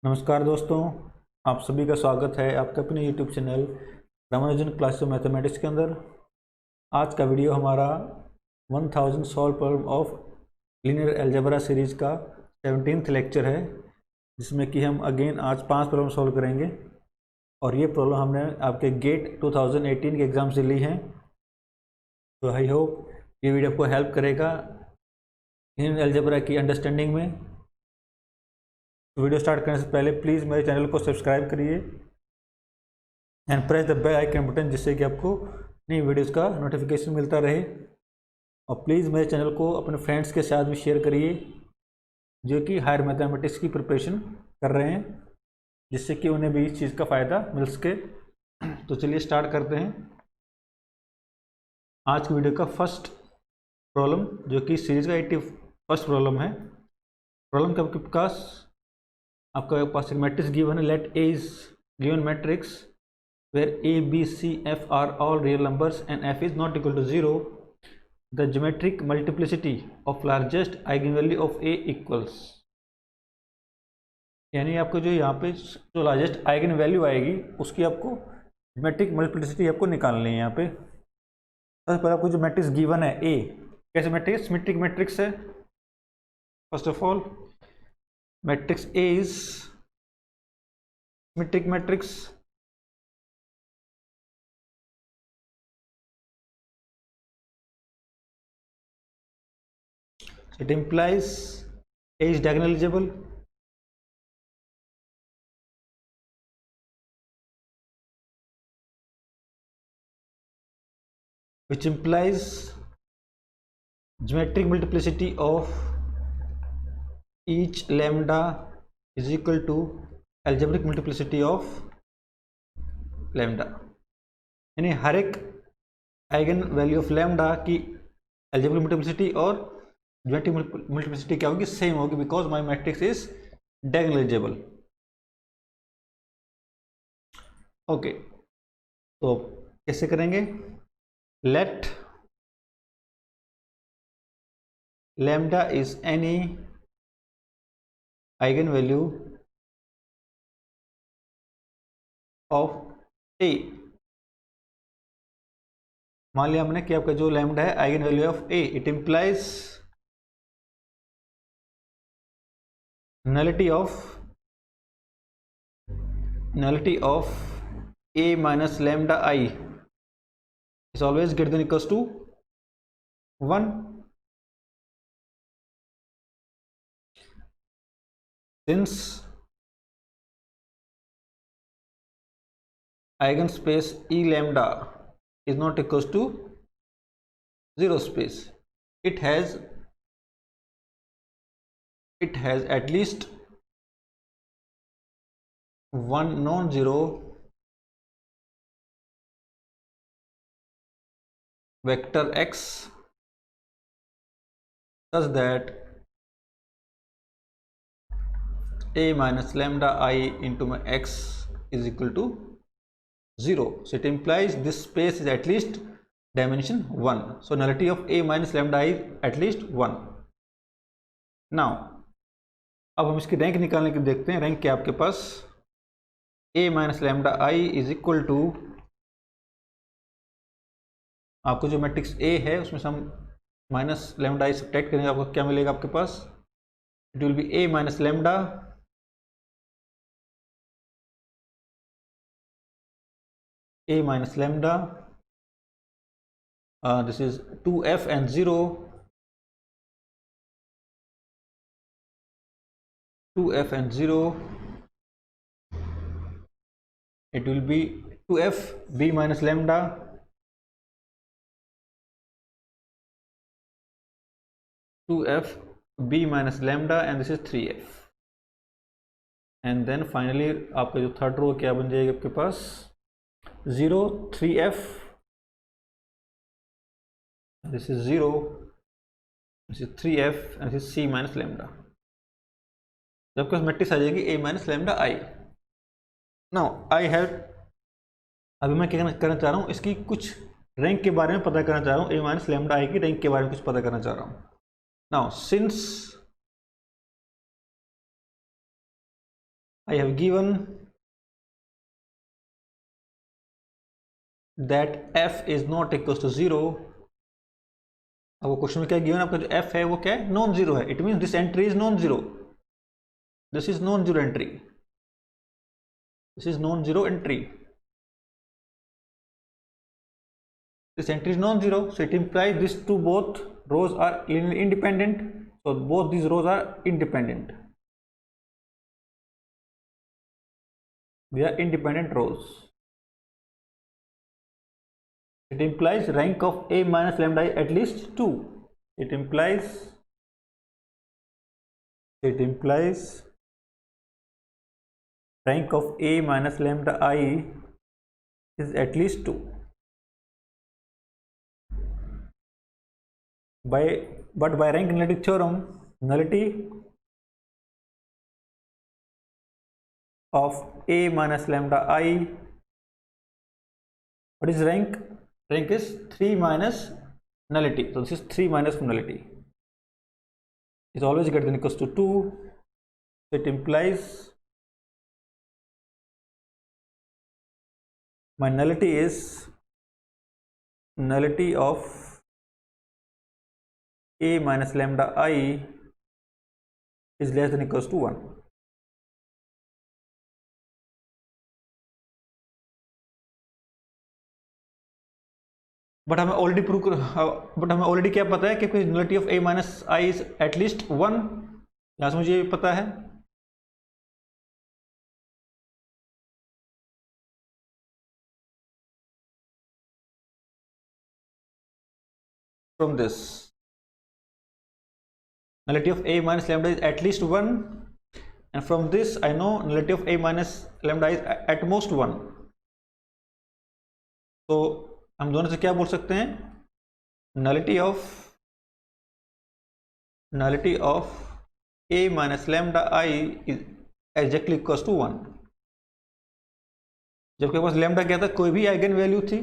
नमस्कार दोस्तों, आप सभी का स्वागत है आपके अपने YouTube channel Ramanujan classes of mathematics के अंदर। आज का वीडियो हमारा 1000 solve problem of linear algebra series का 17th लेक्चर है, जिसमें कि हम अगेन आज 5 प्रॉब्लम सॉल्व करेंगे। और ये प्रॉब्लम हमने आपके गेट 2018 के एग्ज़ाम से ली हैं। तो आई होप ये वीडियो आपको हेल्प करेगा लीनियर अलजेब्रा की अंडरस्टैंडिंग में। वीडियो स्टार्ट करने से पहले प्लीज़ मेरे चैनल को सब्सक्राइब करिए and press the bell icon button, जिससे कि आपको नई वीडियोस का नोटिफिकेशन मिलता रहे। और प्लीज़ मेरे चैनल को अपने फ्रेंड्स के साथ भी शेयर करिए जो कि हायर मैथमेटिक्स की प्रिपरेशन कर रहे हैं, जिससे कि उन्हें भी इस चीज़ का फ़ायदा मिल सके। तो चलिए स्टार्ट करते हैं आज की वीडियो का फर्स्ट प्रॉब्लम, जो कि सीरीज का 81st प्रॉब्लम है। प्रॉब्लम का आपके पास एक मैट्रिक्स गिवन है। Let A is given matrix where a, b, c, f are all real numbers and f is not equal to 0, the geometric multiplicity of largest eigenvalue of a equals। यानी आपको जो यहाँ पे जो largest eigen value आएगी उसकी आपको geometric multiplicity आपको निकालनी है। यहाँ पे सबसे पहले आपको जो मैट्रिक्स गिवन है ए, कैसे मैट्रिक्स? सिमेट्रिक मैट्रिक्स है। First of all matrix A is symmetric matrix. It implies A is diagonalizable, which implies geometric multiplicity of each lambda is equal to algebraic multiplicity of lambda। यानी हर एक eigen value of lambda की algebraic multiplicity और geometric multiplicity क्या होगी? Same होगी, because my matrix is diagonalisable. Okay, तो कैसे करेंगे? Let lambda is any eigen value of A. मान लिया हमने कि आपका जो लैम्डा है eigen value of A, it implies nullity of a minus lambda I is always greater than equals to 1। since eigenspace E lambda is not equals to 0 space, it has at least one non-zero vector x such that a minus lambda I into my x is equal to 0। so it implies this space is at least dimension 1। so nullity of a minus lambda I is at least 1। now अब हम इसकी rank निकालने के देखते हैं। Rank क्या आपके पास? a minus lambda I is equal to, आपको जो मैट्रिक्स a है उसमें से हम माइनस लैम्डा आई सब्ट्रैक्ट करेंगे, आपको क्या मिलेगा? आपके पास it will be a minus lambda this is 2f and 0, 2f and 0, it will be 2f b minus lambda, and this is 3f। and then finally आपका जो थर्ड रो क्या बन जाएगा आपके पास? 0 3f, this is 0, this is 3f and this is c minus lambda। जब आपके पास matrix आ जाएगी a minus lambda I. Now I have, अभी मैं क्या करना चाह रहा हूँ, इसकी कुछ रैंक के बारे में पता करना चाह रहा हूँ। a माइनस लैम्डा आई की रैंक के बारे में कुछ पता करना चाह रहा हूँ। Now since I have given that f is not equals to 0. अब वो क्वेश्चन में क्या गिवन, आपका जो f है वो क्या है, नॉन जीरो है. It mean this entry is non zero. This is non zero entry. This is non zero entry. This entry is non-zero, so it implies these two both rows are linearly independent. So both these rows are independent. They are independent rows. It implies rank of A minus lambda is at least 2. It implies rank of A minus lambda I is at least 2. But by rank nullity theorem, nullity of A minus lambda I, what is rank? Rank is 3 minus nullity. So this is 3 minus nullity. Is always greater than equals to 2. So it implies my nullity is nullity of A minus lambda I is less than equals to 1. But हमें already क्या पता है कि nullity of A minus I is at least 1. यहाँ से मुझे ये पता है. From this, nullity of A minus lambda is at least 1, and from this I know nullity of A minus lambda is at most 1. तो हम दोनों से क्या बोल सकते हैं, nullity of A minus lambda I is exactly equals to 1. जब के पास लैम्डा क्या था, कोई भी आइगन वैल्यू थी,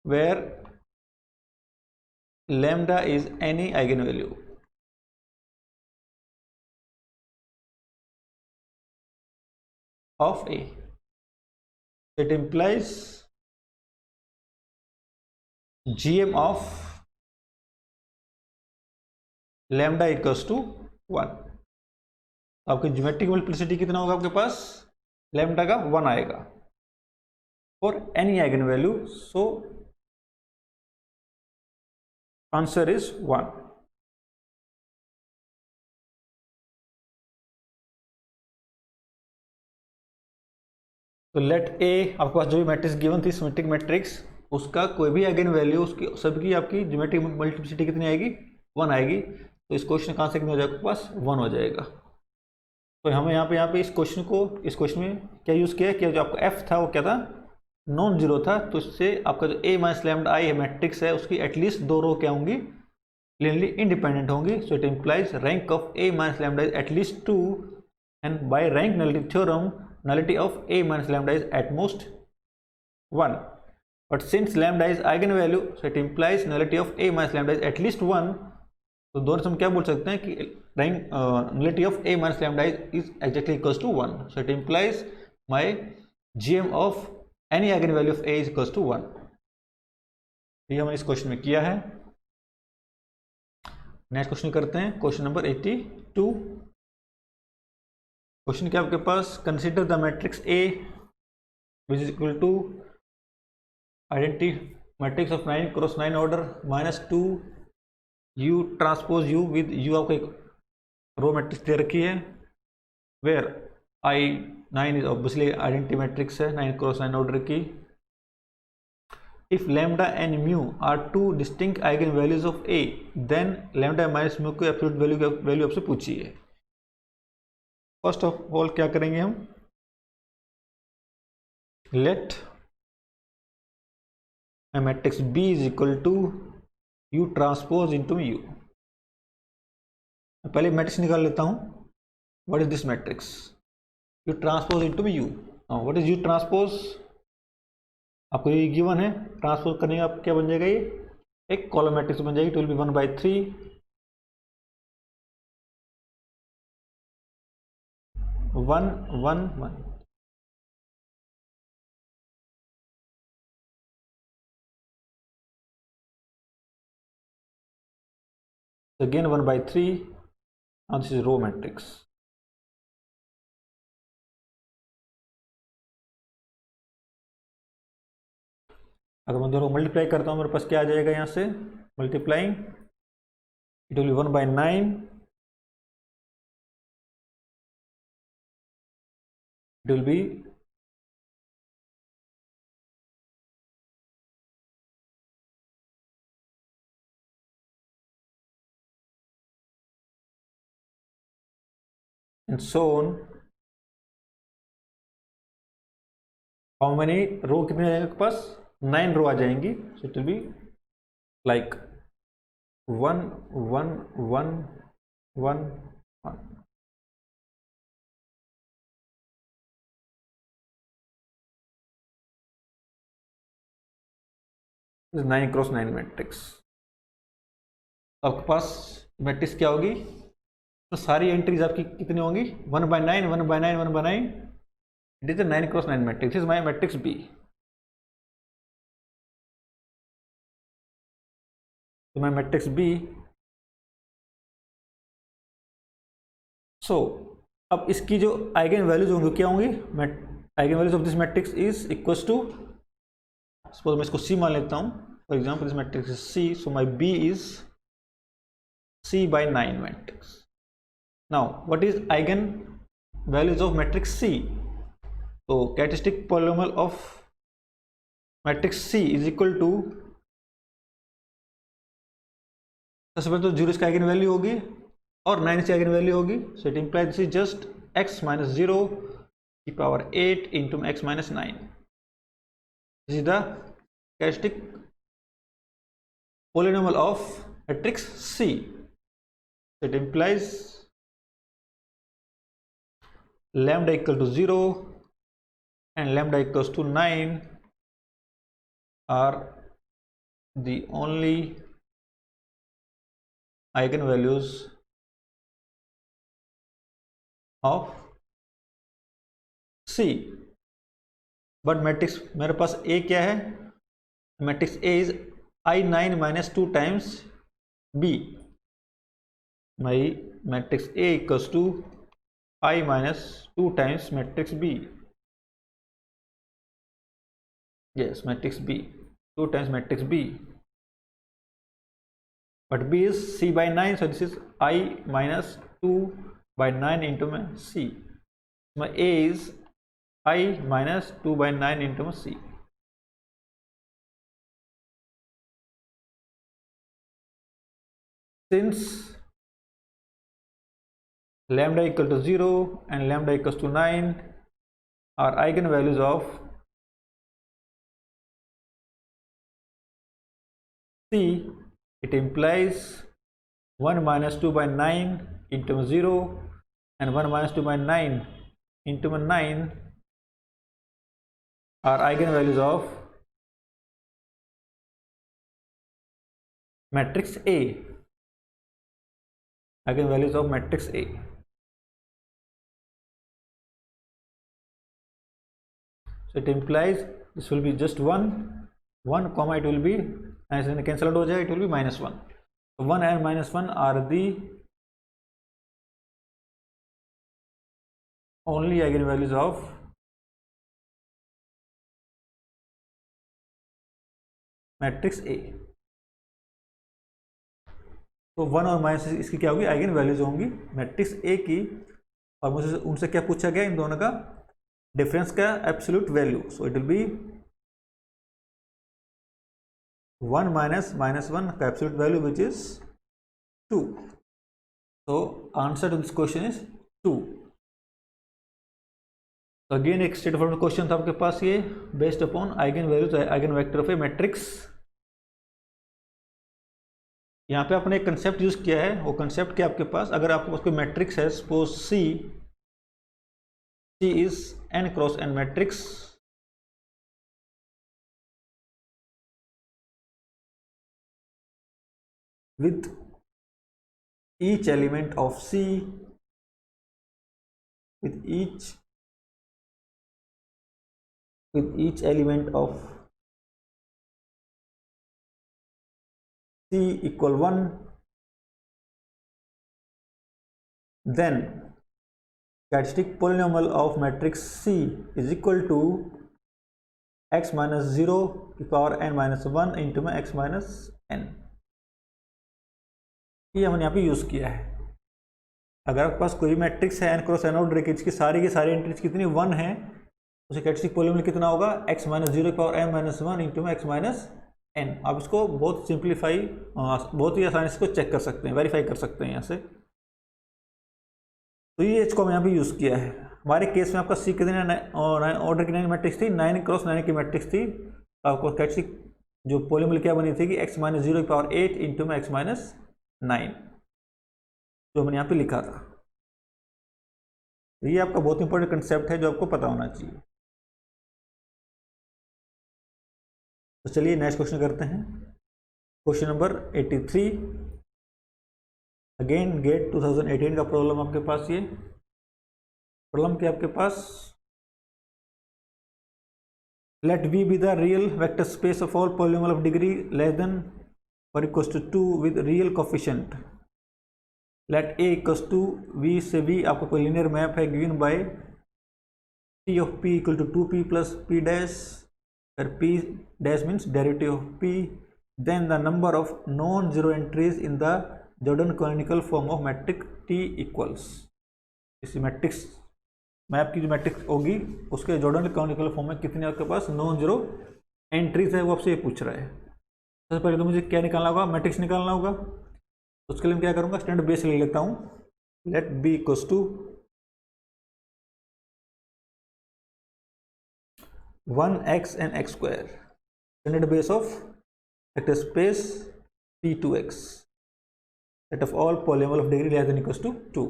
where lambda is any eigenvalue. Of A. It implies GM of lambda equals to 1. आपकी ज्योमेट्रिक मल्टीप्लिसिटी कितना होगा आपके पास, लैम्डा का 1 आएगा for any eigen value. So answer is 1. तो लेट ए, आपके पास जो भी मैट्रिक्स गिवन थी, सिमेट्रिक मैट्रिक्स, उसका कोई भी आइगन वैल्यू, उसकी सबकी आपकी ज्योमेट्रिक मल्टीप्लिसिटी कितनी आएगी, 1 आएगी. तो इस क्वेश्चन का आंसर कितना हो जाएगा, आपके पास 1 हो जाएगा. तो हमें यहाँ पे इस क्वेश्चन में क्या यूज़ किया कि जो आपका एफ था वो क्या था, नॉन जीरो था. तो इससे आपका जो ए माइनस लैम्डा आई है मैट्रिक्स है, उसकी एटलीस्ट 2 रो क्या होंगी, लिनियरली इंडिपेंडेंट होंगी. So it implies rank of A minus lambda is at least 2, and by rank nullity theorem nullity of A minus lambda is at most 1. But since lambda is eigenvalue, so it implies nullity of A minus lambda is at least 1. तो दोनों से हम क्या बोल सकते हैं कि rank nullity of A minus lambda is exactly equals to 1. So it implies my GM of any eigenvalue of A is equals to 1. ये हमने इस क्वेश्चन में किया है. नेक्स्ट क्वेश्चन करते हैं, क्वेश्चन नंबर 82. क्वेश्चन क्या आपके पास, consider the matrix A which is equal to identity matrix of 9 cross 9 order -2 U transpose U with U आपको एक रो मैट्रिक्स दे रखी है, where I9 is obviously identity matrix है 9 क्रॉस 9 ऑर्डर की. If lambda and mu are 2 distinct eigen values of A, then lambda minus mu को absolute value आपसे पूछी है. फर्स्ट ऑफ ऑल क्या करेंगे हम, let matrix B is equal to U transpose into U. पहले matrix निकाल लेता हूं. What is this matrix, U transpose into U. What is U transpose, आपको ये गिवन है. ट्रांसपोज करने का क्या बन जाएगा, ये एक कॉलम मैट्रिक्स बन जाएगी. 1/3 1 1 1. Again 1 by 3. Now this is row matrix. अगर मैं दोनों मल्टीप्लाई करता हूँ मेरे पास क्या आ जाएगा, यहाँ से multiplying it will be 1 by 9, it will be and so on. How many row कितने आएंगे आपके पास, 9 रो आ जाएंगी. So it will be like 1 1 1 1 1. Is 9 cross 9 matrix. आपके पास मैट्रिक्स क्या होगी, तो सारी एंट्रीज आपकी कितनी होंगी, 1 by 9 1 by 9 1 by 9. It is a 9 cross 9 matrix. Is my matrix B. तो माई मैट्रिक्स बी. सो अब इसकी जो आइगन वैल्यूज होंगी क्या होंगी, eigen values of this matrix is equals to, suppose मैं इसको सी मान लेता हूँ. For example this matrix is C. So my B is C by 9 matrix. Now what is eigen values of matrix C? So characteristic polynomial of matrix C is equal to, सबसे पहले तो 0 इसका eigen value होगी और 9 इसकी eigen value होगी. So it implies this is just x minus 0 की power 8 into x minus 9. This is the characteristic polynomial of matrix C. It implies lambda equal to 0 and lambda equals to 9 are the only eigenvalues of C. But matrix मेरे पास A क्या है, matrix A is I9 minus 2 times B. My matrix A equals to I minus 2 times matrix B. Yes, matrix B, 2 times matrix B. But B is C by 9, so this is I minus 2 by 9 into my C. My A is I minus 2 by 9 into my C. Since lambda equal to 0 and lambda equals to 9 are eigenvalues of C, it implies 1 minus 2 by 9 into 0 and 1 minus 2 by 9 into 9 are eigenvalues of matrix A. Eigenvalues of matrix A. So it implies this will be just 1 comma it will be, as in cancel out हो जाए, it will be minus 1. So 1 and minus 1 are the only eigenvalues of matrix A. तो 1 और minus इसकी क्या होगी, eigen values होंगी matrix A की. और मुझे उनसे क्या पूछा गया, इन दोनों का डिफरेंस का absolute value. So it will be 1 minus minus 1 का absolute value which is 2. So answer to this question is 2. Again एक स्ट्रेट फॉरवर्ड क्वेश्चन था आपके पास ये, based upon eigen values eigen vector of A matrix. यहाँ पे आपने एक कंसेप्ट यूज किया है. वो कंसेप्ट क्या आपके पास, अगर आपके पास कोई मैट्रिक्स है, suppose C is n cross n matrix, with each element of C with each element of C equal 1, then characteristic polynomial of matrix C is equal to x minus 0 की power n minus 1 into में x minus n। ये हमने यहाँ पे use किया है। अगर आपके पास कोई मैट्रिक्स है n क्रॉस n ऑर्डर की, इसकी सारी एंट्रीज कितनी 1 है, उसका कैरेक्टरिस्टिक पॉलिनोमियल कितना होगा, x माइनस 0 की पावर n माइनस 1 इंटू में x माइनस n। आप इसको बहुत सिंप्लीफाई, बहुत ही आसानी से इसको चेक कर सकते हैं, वेरीफाई कर सकते हैं यहाँ से। तो ये इसको हम यहाँ पे यूज़ किया है। हमारे केस में आपका सी कितने ऑर्डर की 9 मैट्रिक्स थी, 9 क्रॉस 9 की मैट्रिक्स थी। आपको कैरेक्टरिस्टिक जो पॉलिनोमियल क्या बनी थी कि x माइनस 0 की पावर 8 इंटू में x माइनस 9, जो हमने यहाँ पे लिखा था। ये आपका बहुत इंपॉर्टेंट कंसेप्ट है जो आपको पता होना चाहिए। तो चलिए नेक्स्ट क्वेश्चन करते हैं। क्वेश्चन नंबर 83, अगेन गेट 2018 का प्रॉब्लम आपके पास। ये प्रॉब्लम क्या आपके पास, late V be the real vector space of all polynomial of degree less than or equals to 2 with real coefficient। Let A equals to V से V आपका कोई linear map है given by T of P equal to 2P plus P dash, where P dash means derivative of P, then the number of non-zero entries in the Jordan canonical form of matrix T equals। इस matrix map की जो matrix होगी उसके Jordan canonical form में कितने आपके पास non zero entries है, वो आपसे ये पूछ रहा है। सबसे पहले तो मुझे क्या निकालना होगा, मैट्रिक्स निकालना होगा। तो उसके लिए मैं क्या करूँगा, स्टैंडर्ड बेस ले लेता हूँ। Let B equals to 1x and x square, standard base of vector space T2x, set of all polynomial of degree less than equals to 2।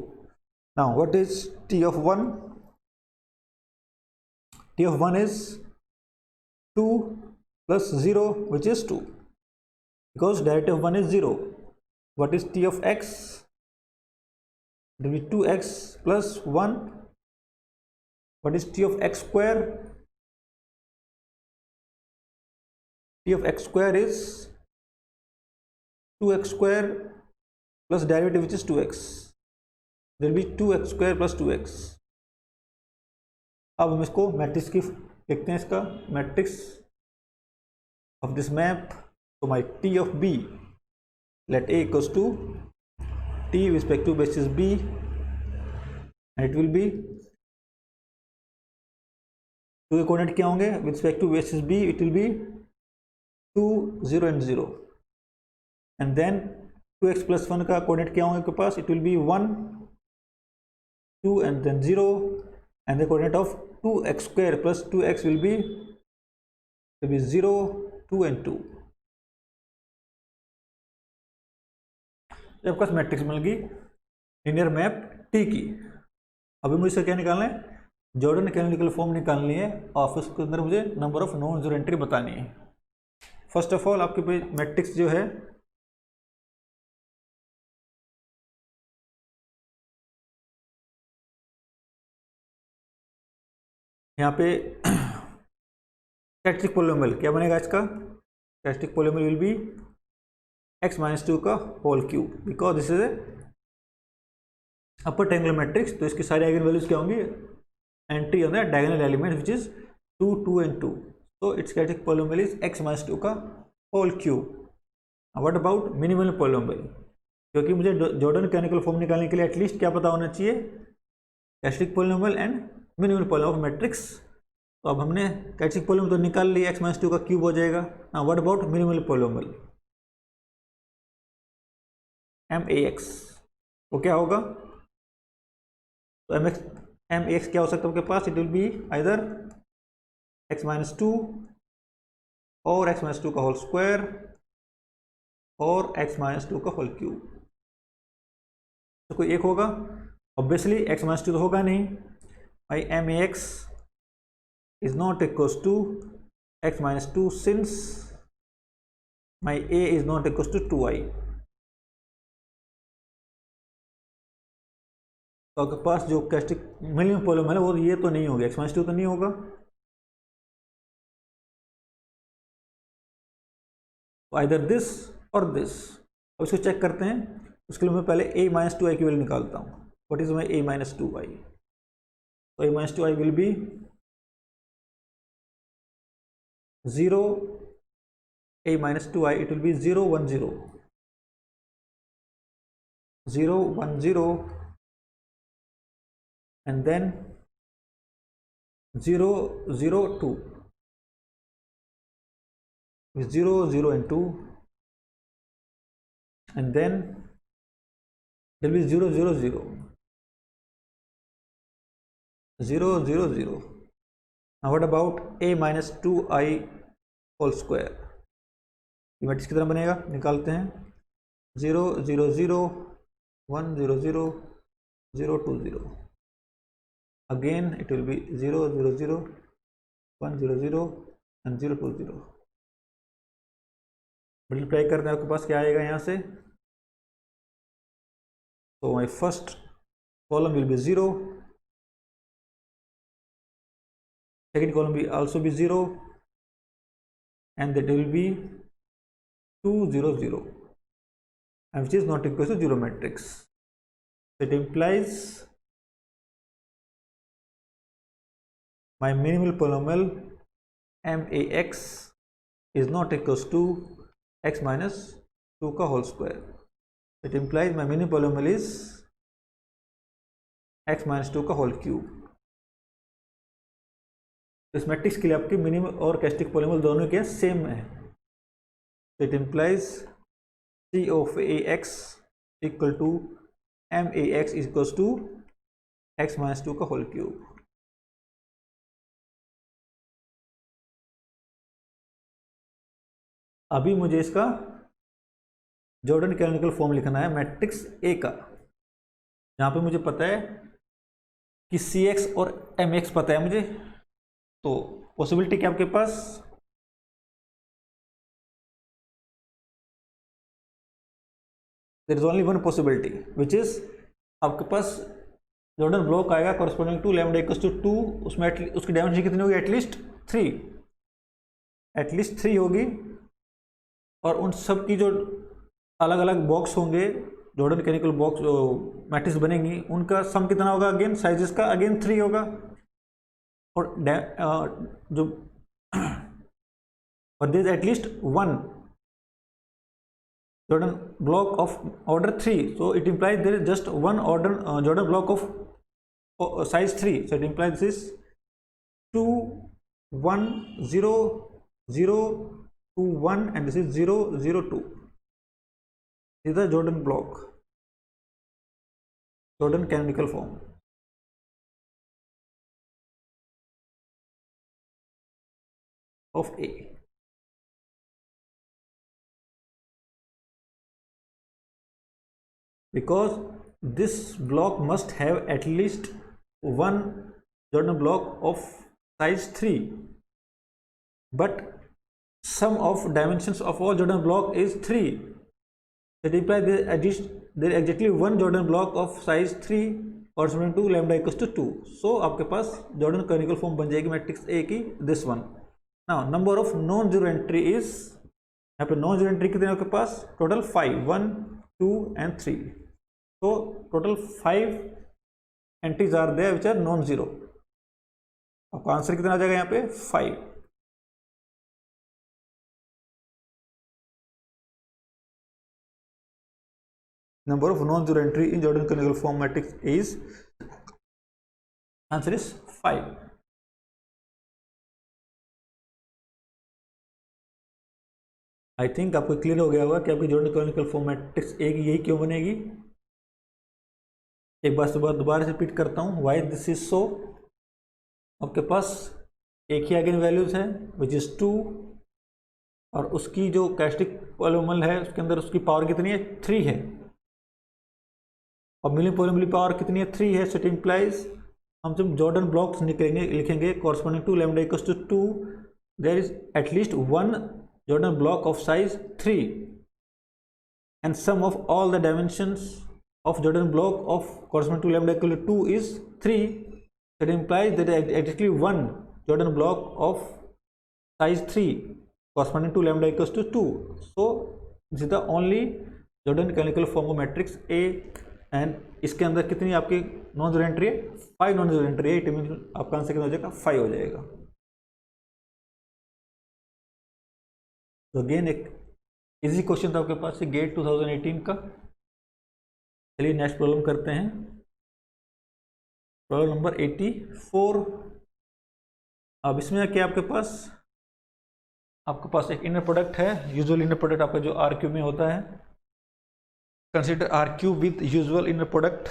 Now what is T of 1? T of 1 is 2 plus 0, which is 2, because derivative of 1 is 0. What is T of x? It will be 2x plus 1. What is T of x square? T of x square is 2x square plus derivative which is 2x. There will be 2x square plus 2x. अब हम इसको matrix की देखते हैं, इसका matrix of this map. तो माई T of B, let A equals to T with respect to basis B, and it will be two के coordinate क्या होंगे with respect to basis B, it will be 2 0 and 0, and then 2x plus 1 का coordinate क्या होंगे आपके पास, it will be 1 2 and then 0, and the coordinate of 2x square plus 2x will be 0 2 and 2। आपके पास matrix मिल गई linear map T की। अभी मुझे क्या निकालना है, जॉर्डन कैनोनिकल फॉर्म निकालनी है, और उसके अंदर मुझे number of non zero entry बतानी है। फर्स्ट ऑफ ऑल आपके मैट्रिक्स जो है यहाँ पे कैरेक्टरिस्टिक पॉलिनोमियल क्या बनेगा, इसका characteristic polynomial will be x minus 2 का whole cube, because this is a upper triangular matrix. तो इसकी सारी आइगन वैल्यूज क्या होंगी, entry on the diagonal element which is 2 2 and 2। तो its characteristic polynomial is x minus 2 का whole cube. What about minimal polynomial, क्योंकि मुझे Jordan canonical form निकालने के लिए एटलीस्ट क्या पता होना चाहिए, characteristic polynomial and minimal polynomial of matrix. तो अब हमने कैरेक्टरिस्टिक पॉलिनोमियल तो निकाल लिया, x माइनस 2 का क्यूब हो जाएगा। Now what about minimal polynomial, MAX, वो क्या होगा, तो MAX क्या हो सकता है आपके पास, it will be either x minus 2 और x माइनस 2 का होल स्क्वायर और x माइनस 2 का होल क्यूब। तो कोई एक होगा, ऑब्वियसली x माइनस 2 तो होगा नहीं, भाई MAX is not equals to x minus 2 since my A is not equals to 2i। तो आपके पास जो कैस्टिक मिनिमम पॉलीनोमियल है वो ये तो नहीं होगा, x-2 तो नहीं होगा, आइदर दिस और दिस। अब इसको चेक करते हैं। उसके लिए मैं पहले a-2i की वैल्यू निकालता हूँ। What is my a-2i? तो a-2i will be 0, a-2i it will be 0 1 0 0 1 0 and then 0 0 2 with 0 0 and 2, and then there will be 0 0 0 0 0 0. Now what about a-2i whole square? ये मैट्रिक्स कितना बनेगा, निकालते हैं। 0 0 0 1 0 0 0 2 0. Again it will be 0 0 0 1 0 0 and 0 2 0. Multiply करते हैं, आपके पास क्या आएगा यहाँ से? तो my first column will be 0, second column will also be 0, and that will be 2 0 0, and which is not equal to 0 matrix. It implies my minimal polynomial max is not equals to x minus 2 का whole square. It implies my minimal polynomial is x minus 2 का whole cube. इस matrix के लिए आपके minimum और caustic polynomial दोनों के same है। It implies C of ax equal to max equals to x minus 2 का होल क्यूब। अभी मुझे इसका जॉर्डन कैनोनिकल फॉर्म लिखना है मैट्रिक्स A का, जहाँ पे मुझे पता है कि Cx और Mx पता है मुझे। तो पॉसिबिलिटी क्या आपके पास? There is only one possibility which is आपके पास जॉर्डन ब्लॉक आएगा corresponding to lambda equals to 2, उसमें उसकी डायमेंशन कितनी होगी? एटलीस्ट 3 होगी। और उन सब की जो अलग अलग बॉक्स होंगे, जॉर्डन कैनिकल बॉक्स मैट्रिक्स बनेंगी, उनका सम कितना होगा? अगेन साइजेस का अगेन 3 होगा। और जो और there is at least one Jordan block of order 3, so it implies there is just one Jordan block of size 3, so it implies this is 2 1 0 0 2 1 and this is 0 0 2. This is the Jordan block, Jordan canonical form of A. Because this block must have at least one Jordan block of size 3, but sum of dimensions of all Jordan block is 3. That implies there is exactly one Jordan block of size 3 corresponding to lambda equals to 2. So आपके पास Jordan canonical form बन जाएगी matrix A की, this one. Now number of non-zero entry is, यहाँ पे non-zero entry कितने आपके पास? Total 5, 1 2 and 3. So total 5 entries are there which are non-zero. आपका answer कितना आ जाएगा यहाँ पे? 5. Number of non-zero entry in Jordan canonical form matrix is, answer is 5. I think आपको क्लियर हो गया होगा कि आपकी Jordan canonical form matrix A की यही क्यों बनेगी। एक बार दोबारा रिपीट करता हूँ, वाई दिस इज सो। आपके पास एक ही आइगन वैल्यूज है विच इज 2, और उसकी जो कैस्टिक पॉलीनोमियल है उसके अंदर उसकी पावर कितनी है? 3 है, और मिनिमम पॉलीनोमियल पावर कितनी है? 3 है। सो इट इंप्लाइज हम जब जॉर्डन ब्लॉक्स निकलेंगे लिखेंगे corresponding to lambda equals to 2, there is at least one Jordan block of size 3 and sum of all the dimensions of Jordan block of corresponding to lambda equal to 2 is 3. That implies that exactly one Jordan block of size 3 corresponding to lambda equals to 2. So this is the only Jordan canonical form of matrix A, and इसके अंदर कितनी आपकी non zero entry है? 5 non zero entry है. It mean आपका answer कितना हो जाएगा? 5 हो जाएगा. तो अगेन एक इजी क्वेश्चन था आपके पास से गेट 2018 का. चलिए नेक्स्ट प्रॉब्लम करते हैं. Problem number 84. अब इसमें क्या आपके पास एक इनर प्रोडक्ट है. यूजुअल इनर प्रोडक्ट आपका जो आर क्यूब में होता है. Consider R cube with usual inner product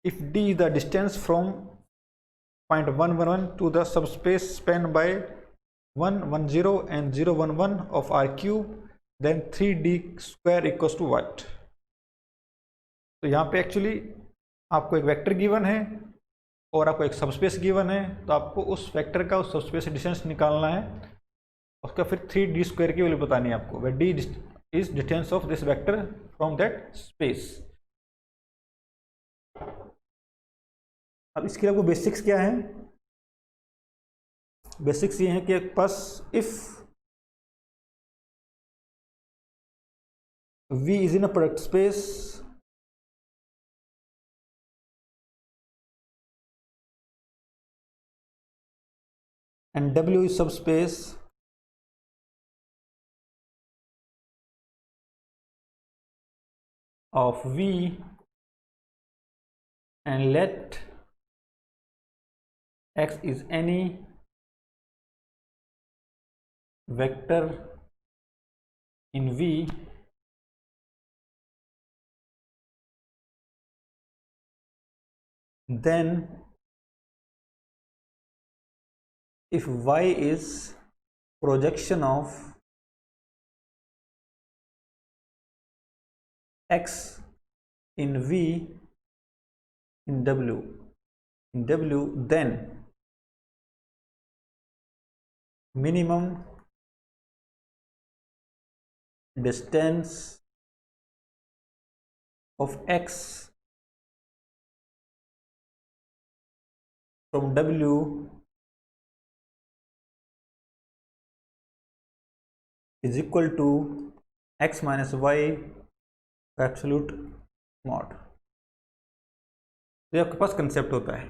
if D is the distance from point 1 1 1 to the subspace span by 1 1 0 and 0 1 1 of R cube, then 3D square equals to what? तो यहाँ पे actually आपको एक vector given है और आपको एक subspace given है. तो आपको उस वेक्टर का उस सबस्पेस डिस्टेंस निकालना है. उसका फिर 3D स्क्वायर की वैल्यू बतानी है आपको. D is distance of this vector from that space. अब इसके लिए आपको बेसिक्स क्या है? बेसिक्स ये हैं कि आपके पास if V is in a product space and W is subspace of V, and let X is any vector in V, then if Y is projection of X in V in W, then minimum distance of X from W is equal to X minus Y absolute mod. तो ये आपके पास concept होता है.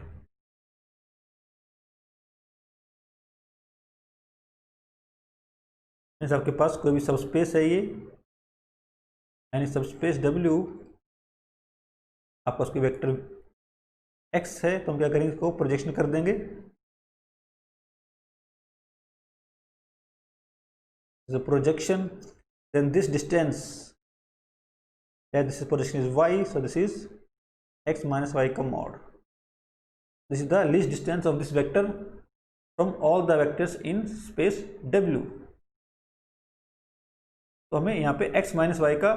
Means आपके पास कोई भी subspace है ये, यानी सबस्पेस W आपका उसकी वेक्टर X है. तो हम क्या करेंगे? इसको प्रोजेक्शन कर देंगे. Projection, then this distance, this is projection is Y, so this is X minus Y का mod. This is the least distance of this vector from all the vectors in space W. तो हमें यहाँ पे X minus Y का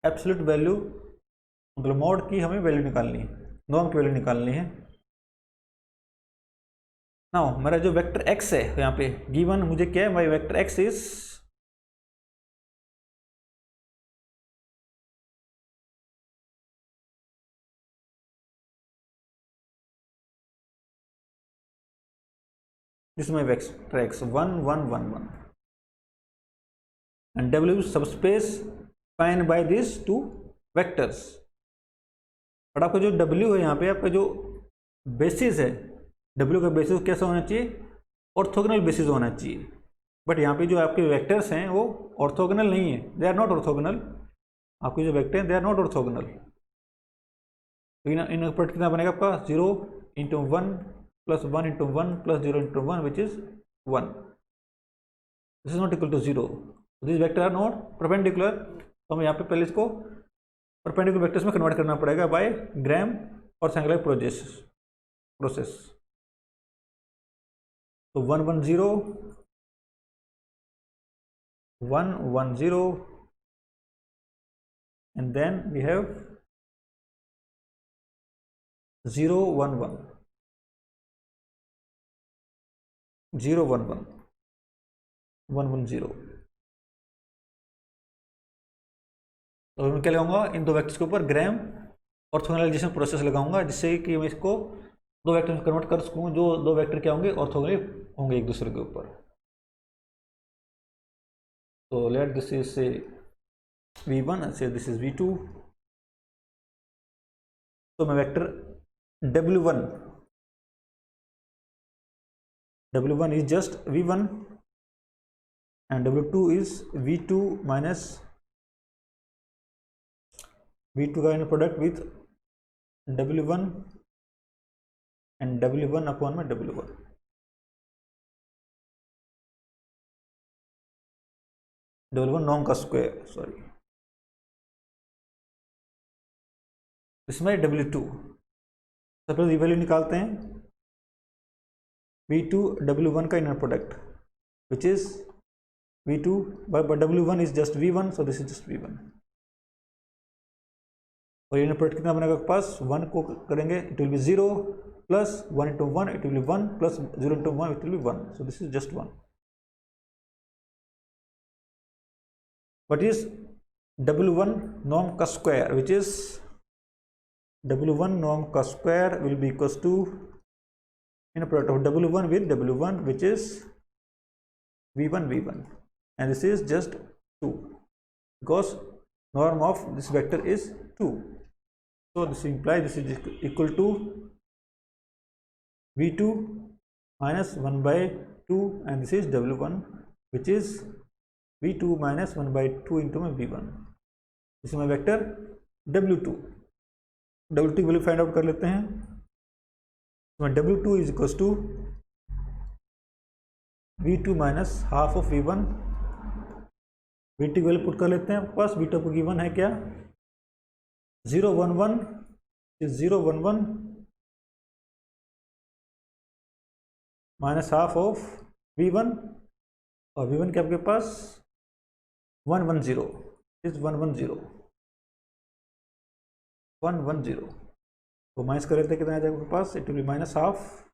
absolute value, मतलब mod की हमें value निकालनी है, नॉर्म की वैल्यू निकालनी है. नाउ मेरा जो वेक्टर X है यहाँ पे गिवन मुझे क्या है? My vector X is this is my vector X 1 1 1 1 and W subspace spanned by these two vectors. और आपका जो W है यहाँ पे आपका जो बेसिस है, W का बेसिस कैसा होना चाहिए? ऑर्थोगोनल बेसिस होना चाहिए. बट यहाँ पे जो आपके वेक्टर्स हैं वो ऑर्थोगोनल नहीं है, दे आर नॉट ऑर्थोगोनल. आपके जो वेक्टर हैं दे आर नॉट ऑर्थोगोनल. तो इन प्रोडक्ट कितना बनेगा आपका? 0 into 1 plus 1 into 1 plus 0 into 1, which is 1. This is not equal to 0. So these vectors are not perpendicular. तो हमें यहाँ पे पहले इसको परपेंडिकुलर वेक्टर्स में कन्वर्ट करना पड़ेगा बाय ग्राम और सेंगुलर प्रोसेस. तो 1 1 0 1 1 0 and then we have 0 1 1 0 1 1 1 1 0. तो मैं क्या लगाऊंगा इन दो वेक्टर्स के ऊपर? ग्राम ऑर्थोगोनलाइजेशन प्रोसेस लगाऊंगा, जिससे कि मैं इसको दो वेक्टर में कन्वर्ट कर सकूँ, जो दो वेक्टर क्या होंगे, ऑर्थोगोनली होंगे एक दूसरे के ऊपर। तो लेट दिस इज से v1 and say this is v2। तो मैं vector w1 is just v1 and w2 is v2 minus v2 का product with w1 and w1 upon में w1। w1 नॉर्म का स्क्वायर, सॉरी, इसमें w2 सबसे ये value निकालते हैं, v2 w1 का inner product which is v2 but w1 is just v1, so this is just v1। और इनर प्रोडक्ट कितना बनेगा आपके पास, 1 को करेंगे it will B 0 plus 1 into 1 it will be 1 plus 0 into 1 it will be 1, so this is just 1। what is w1 norm का square, which is w1 norm का square will be equals to inner product of w1 with w1 which is v1 and this is just 2 because norm of this vector is 2, so this implies this is equal to v2 minus 1 by 2 and this is w1 which is v2 minus 1 by 2 into my v1, इसमें vector w2 की value find out कर लेते हैं। w2 is equal to v2 minus half of v1, v2 की value put कर लेते हैं आपके पास, v2 को गिवन है क्या 011 माइनस हाफ ऑफ v1 और v1 के आपके पास 110 इज 110 तो माइनस कर लेते हैं, कितना आ जाएगा आपके पास, it will be minus half,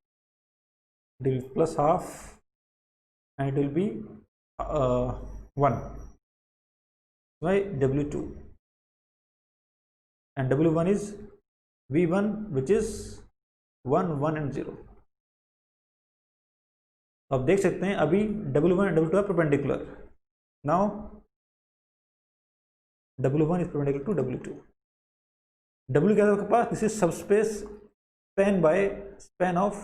it will plus half and it will be 1 by w2 and w1 is v1 which is 1 1 and 0। अब देख सकते हैं अभी w1 and w2 are perpendicular, now w1 is perpendicular to w2। w क्या था आपके पास, this is subspace span by span of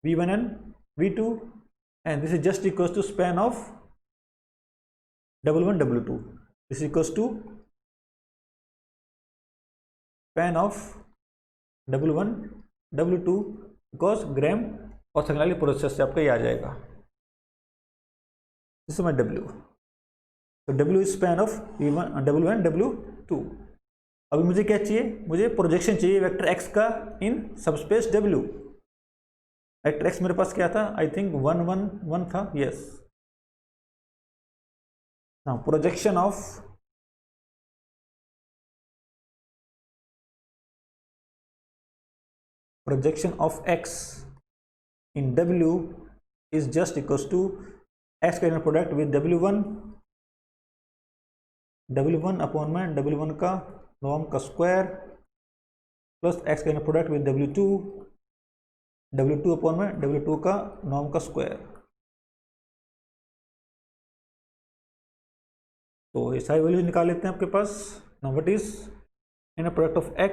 v1 and v2 and this is just equals to span of w1 w2, this is equals to span of w1 w2 because gram orthogonal process से आपका ये आ जाएगा, इसमें w, तो w is span of v1 w1 w2। अभी मुझे क्या चाहिए, मुझे प्रोजेक्शन चाहिए वेक्टर x का इन सबस्पेस w। वेक्टर x मेरे पास क्या था, आई थिंक 1 1 1 था, yes. Now projection of x in w is just equals to x का inner product with w1 upon में w1 का नॉर्म का स्क्वायर प्लस x का inner product with w2 upon में w2 का नॉर्म का square. तो ये सारी वैल्यूज निकाल लेते हैं आपके पास। Now what is inner product of x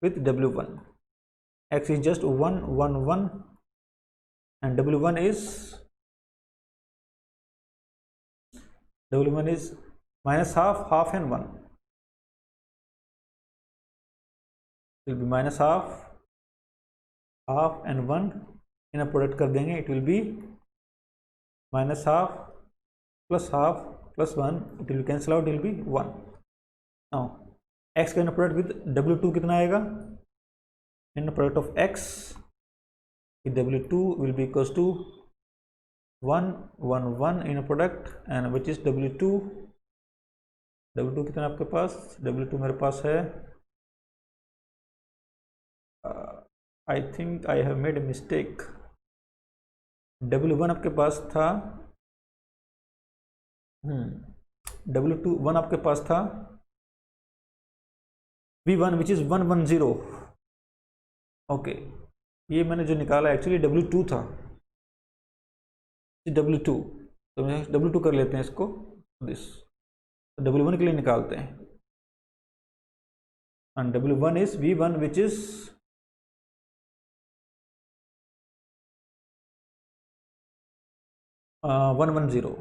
with w1, x is just 1 1 1 and w1 is minus half and 1, will be minus half and 1 inner product कर देंगे, it will be minus half plus 1, it will cancel out, it will be 1। Now x का inner product with w2 कितना आएगा, inner product of x with w2 will be equals to 1 1 1 inner product and which is w2 कितना आपके पास, w2 मेरे पास है, I think I have made a mistake, w1 आपके पास था, w2 1 आपके पास था V1 विच इज़ 110। ओके, ये मैंने जो निकाला एक्चुअली W2 था, W2, तो मैं W2 कर लेते हैं इसको, दिस W1 के लिए निकालते हैं, and W1 is V1 which is 110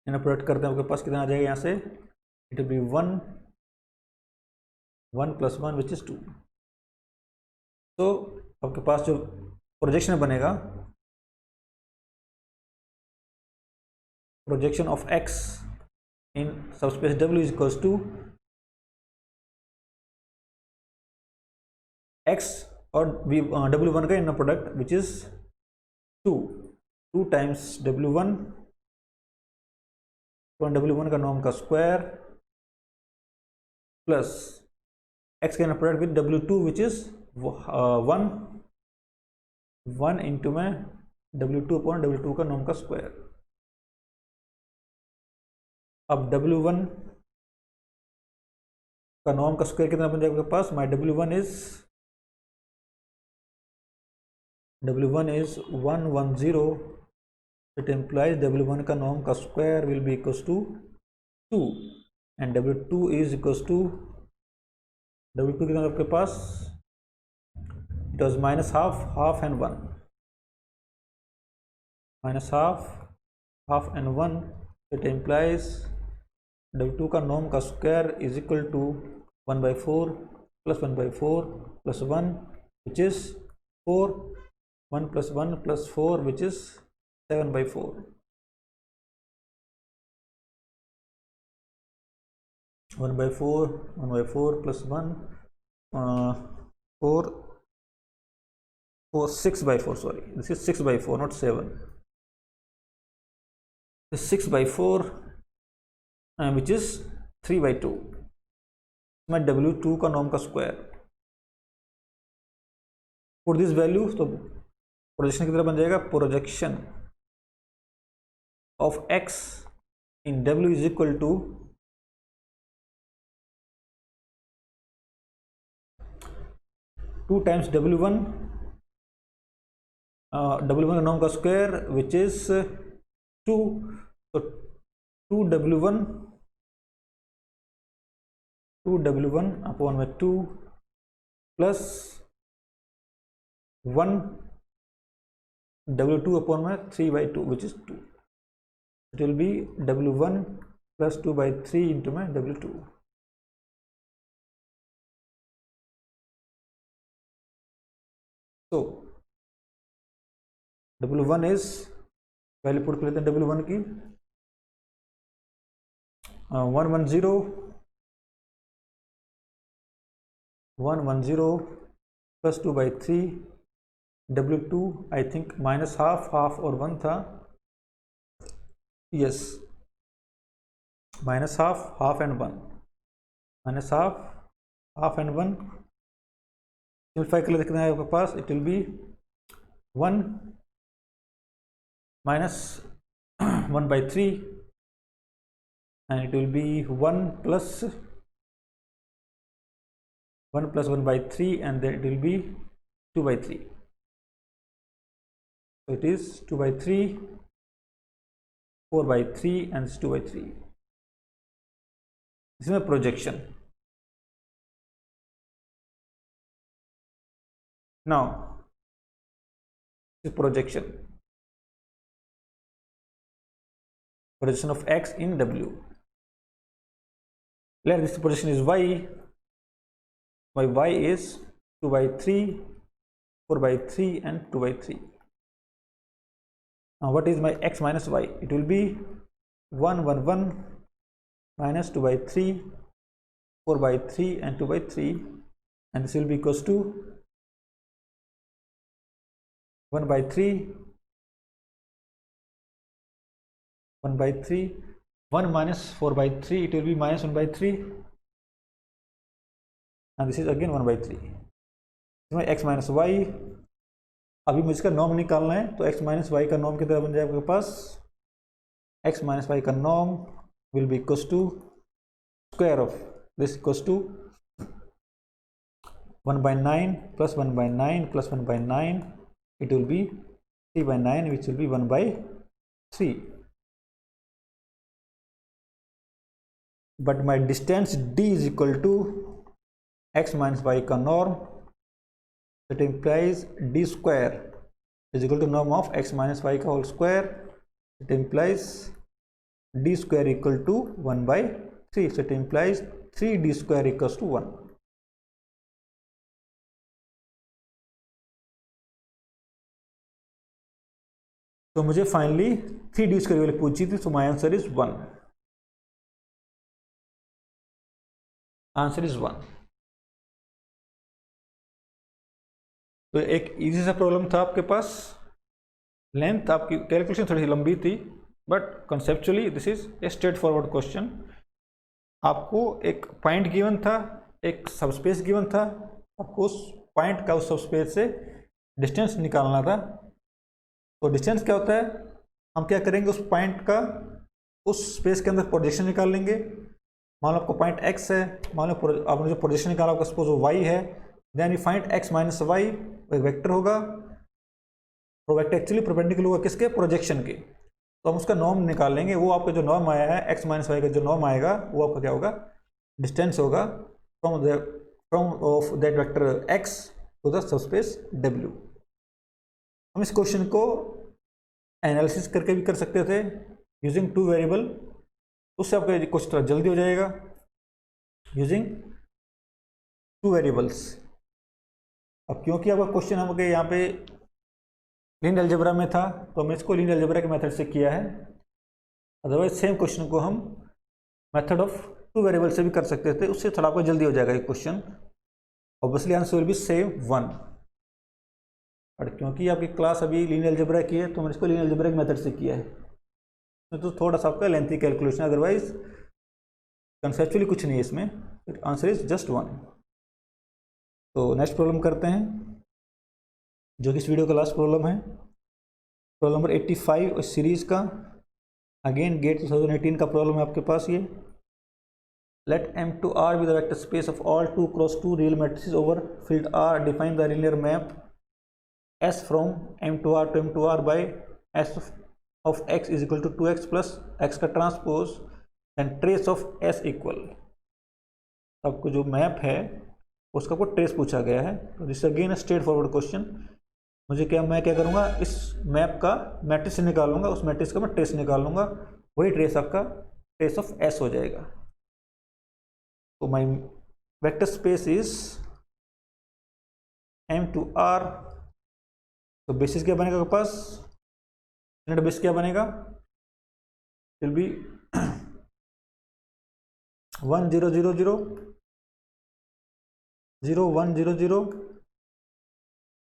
इन्हें प्रोडक्ट करते हैं, आपके पास कितना आ जाएगा यहाँ से, it will be 1 + 1 which is 2। तो आपके पास जो प्रोजेक्शन बनेगा, projection of x in subspace W is equals to x और W1 का inner product which is 2 times W1 का नॉर्म का स्क्वायर प्लस x का inner product with W2 which is 1 into में W2 का नॉर्म का square. अब W1 का नॉर्म का स्क्वायर कितना बन जाएगा आपके पास, my W1 is 110, it implies W1 का नॉर्म का square will be equals to 2 and W2 is equals to, W2 कितना आपके पास, इट वॉज -हाफ एंड 1, -हाफ एंड 1, इट implies W2 का नॉर्म का square is equal to 1/4 + 1/4 + 1 which is 4, 1 + 1 + 4 which is 7/4। One by four + 1 4 6/4, sorry this is 6/4 not 7, 6/4 which is 3/2 में W2 का norm का स्क्वायर। फॉर दिस वैल्यू तो projection की तरह बन जाएगा, projection of x in W is equal to 2 times W1 का norm का स्क्वायर विच इज 2, तो 2W1 अपॉन में 2 प्लस 1 W2 अपॉन में 3/2 विच is 2, it will B W1 + 2/3 into में W2। तो W1 इज, वैल्यू पुट कर लेते हैं W1 की, 110 + 2/3, W2 आई थिंक -हाफ और 1 था, यस, -हाफ एंड 1, -हाफ एंड 1, सिंप्लीफाई कर लेते हैं आपके पास, it will be 1 - 1/3 and it will be 1 plus 1/3 and then it will be 2/3, so it is 2/3, 4/3 and 2/3, इसमें projection. now this projection of x in W, let this projection is y, my y is 2/3, 4/3 and 2/3. now what is my x minus y, it will be 111 minus 2/3, 4/3 and 2/3, and this will be equals to 1/3, 1 minus 4/3, it will be -1/3 and this is again 1/3, इसमें x minus y, अभी मुझे इसका norm निकालना है, तो x minus y का norm कितना बन जाएगा आपके पास, x minus y का norm will be equals to square of this equals to 1 by 9 plus 1 by 9 plus 1 by 9, it will be 3 by 9, which will be 1 by 3. But my distance d is equal to x minus y का norm, that implies d square is equal to norm of x minus y का whole square. It implies d square equal to 1 by 3. So it implies 3d square equals to 1. तो मुझे finally 3d square वाली पूछी थी, तो my answer is 1. Answer is 1. तो एक easy सा प्रॉब्लम था आपके पास. लेंथ आपकी कैलकुलेशन थोड़ी सी लंबी थी, but conceptually this is a straight forward question. आपको एक पॉइंट गिवन था, एक सबस्पेस गिवन था, आपको उस पॉइंट का उस सबस्पेस से डिस्टेंस निकालना था. तो डिस्टेंस क्या होता है, हम क्या करेंगे, उस पॉइंट का उस स्पेस के अंदर प्रोजेक्शन निकाल लेंगे. मान लो आपको पॉइंट x है, मान लो आपने जो प्रोजेक्शन निकाला आपका सपोज y है, then you find x minus Y, एक वेक्टर होगा. तो वेक्टर एक्चुअली परपेंडिकुलर होगा किसके, प्रोजेक्शन के. तो हम उसका नॉर्म निकाल लेंगे. वो आपका जो नॉर्म आया है x माइनस वाई का जो नॉर्म आएगा, वो आपका क्या होगा, डिस्टेंस होगा from of that vector x to the subspace w. हम इस क्वेश्चन को एनालिसिस करके भी कर सकते थे यूजिंग 2 वेरिएबल. उससे आपका क्वेश्चन थोड़ा जल्दी हो जाएगा यूजिंग 2 वेरिएबल्स. अब क्योंकि आपका क्वेश्चन हमके यहाँ पे लीनियर अलजेब्रा में था, तो हमने इसको लीनियर अलजेब्रा के मेथड से किया है. अदरवाइज सेम क्वेश्चन को हम मेथड ऑफ 2 वेरिएबल से भी कर सकते थे. उससे थोड़ा आपको जल्दी हो जाएगा ये question. Obviously answer will be same 1. और क्योंकि आपकी क्लास अभी लीनियर अलजेब्रा की है, तो मैंने इसको लीनियर अलजेब्रा के मेथड से किया है. तो थोड़ा सा आपका लेंथी कैलकुलेशन, अदरवाइज कंसेप्चुअली कुछ नहीं है इसमें. Answer is just 1. तो नेक्स्ट प्रॉब्लम करते हैं, जो कि इस वीडियो का लास्ट प्रॉब्लम है. प्रॉब्लम नंबर 85 इस सीरीज का. अगेन गेट 2018 का प्रॉब्लम है आपके पास ये. Let M2R be the vector space of all 2x2 real matrices over field R. Define the linear map S from M2R to M2R by S of x is equal to 2x plus x का transpose and trace of S equal. आपको जो map है उसका को trace पूछा गया है. तो this again straight forward question. मुझे मैं क्या करूँगा, इस मैप का मैट्रिक्स निकालूंगा, उस मैट्रिक्स का मैं ट्रेस निकाल लूँगा, वही ट्रेस आपका ट्रेस ऑफ S हो जाएगा. तो माई वेक्टर स्पेस इज M2R. तो बेसिस क्या बनेगा आपके पास, स्टैंडर्ड बेस क्या बनेगा, will be 1 0 0 0 0 1 0 0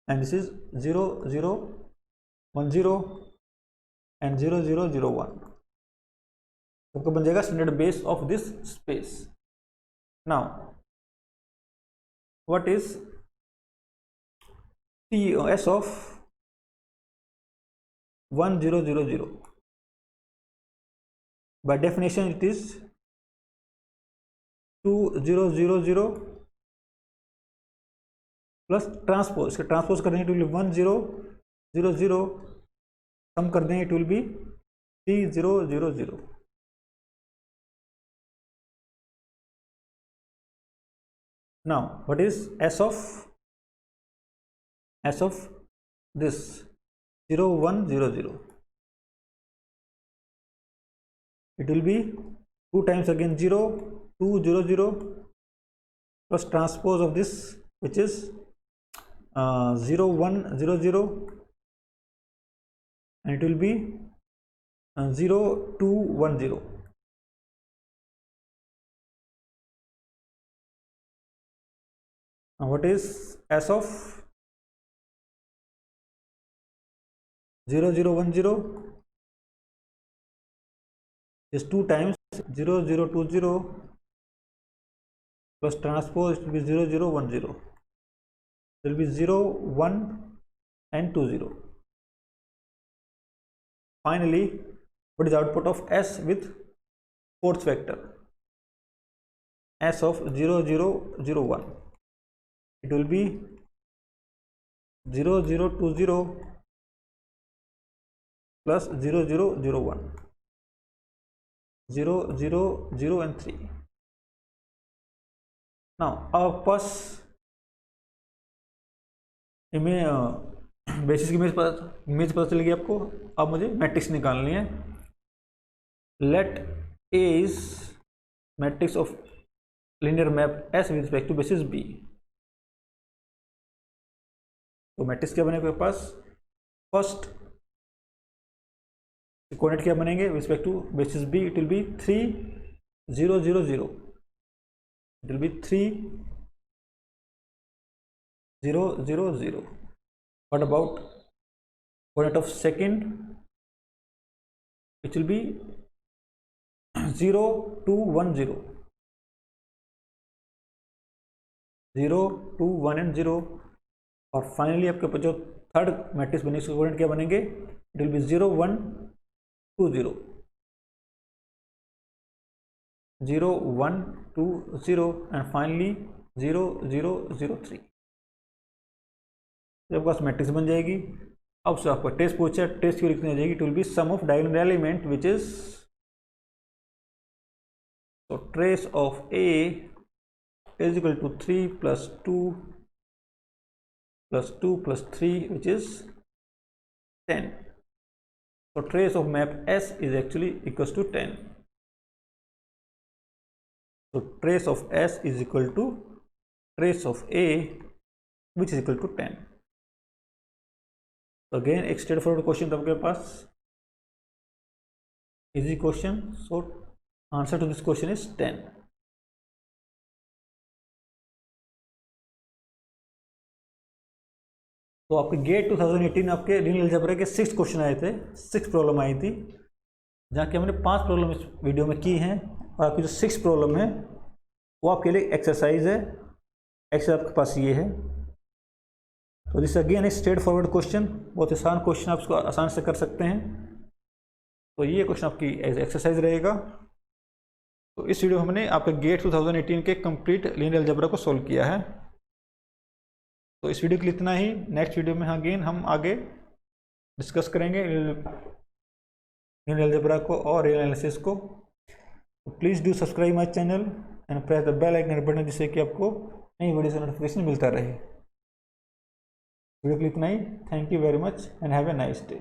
and this is 0 0 1 0 and 0 0 0 1. आपको बन जाएगा standard base of this space. Now what is S of 1 0 0 0. By definition it is 2 0 0 0 plus transpose. इसका ट्रांसपोज करेंगे इट विल बी 1 0 0 0, सम कर देंगे it will be 3 0 0 0. Now what is S of this 0 1 0 0. It will be 2 times again 0 2 0 0 plus transpose of this, which is 0 1 0 0, and it will be 0 2 1 0. Now what is S of 0 0 1 0 is 2 times 0 0 2 0 plus transpose, it will be 0 0 1 0. It will be 0 1 and 2 0. Finally what is output of s with fourth vector, s of 0 0 0 1, it will be 0 0 2 0 plus 0 0 0 1, 0 0 0 and 3. now आपके पास basis की image पता चल गई आपको। अब मुझे matrix निकालनी है। Let A is matrix of linear map S with respect to basis B. तो मैट्रिक्स क्या बनेगा आपके पास, फर्स्ट कोऑर्डिनेट क्या बनेंगे with respect to basis B, it will be 3 0 0 0, it will be 3 0 0 0. What about coordinate of second, which will be 0 2 1 0, 0 2 1 and 0. और finally आपके पास जो थर्ड मैट्रिक्स बनेगी उसके कोऑर्डिनेट क्या बनेंगे, it will B 0 1 2 0, 0 1 2 0 and finally 0 0 0 3. जब पास मैट्रिक्स बन जाएगी। अब से आपको टेस्ट पूछा, टेस्ट क्यों लिखनी जाएगी, it will be sum of diagonal element which is, तो trace of A is equal to 3 plus 2 plus 2 plus 3 which is 10. So trace of map S is actually equals to 10. So trace of S is equal to trace of A which is equal to 10. तो again एक straight forward question था आपके पास, easy question. So answer to this question is 10. तो आपके gate 2018 आपके linear algebra के 6 question आए थे, 6 प्रॉब्लम आई थी, जहाँ की हमने 5 प्रॉब्लम इस वीडियो में की हैं। और आपकी जो 6 प्रॉब्लम है वो आपके लिए एक्सरसाइज है। एक्सरसाइज आपके पास ये है। तो दिस अगेन एक स्ट्रेट फॉरवर्ड क्वेश्चन, बहुत आसान क्वेश्चन, आप इसको आसान से कर सकते हैं। तो ये क्वेश्चन आपकी एक्सरसाइज रहेगा। तो इस वीडियो में हमने आपके गेट 2018 के कंप्लीट लीनियर अलजेब्रा को सॉल्व किया है। तो इस वीडियो के लिए इतना ही। नेक्स्ट वीडियो में अगेन हम आगे डिस्कस करेंगे लीनियर अलजेब्रा को और रियल एनालिसिस को। तो please do subscribe my channel and press the bell icon button, जिससे कि आपको नई वीडियो से नोटिफिकेशन मिलता रहे। वीडियो के लिए इतना ही। Thank you very much and have a nice day.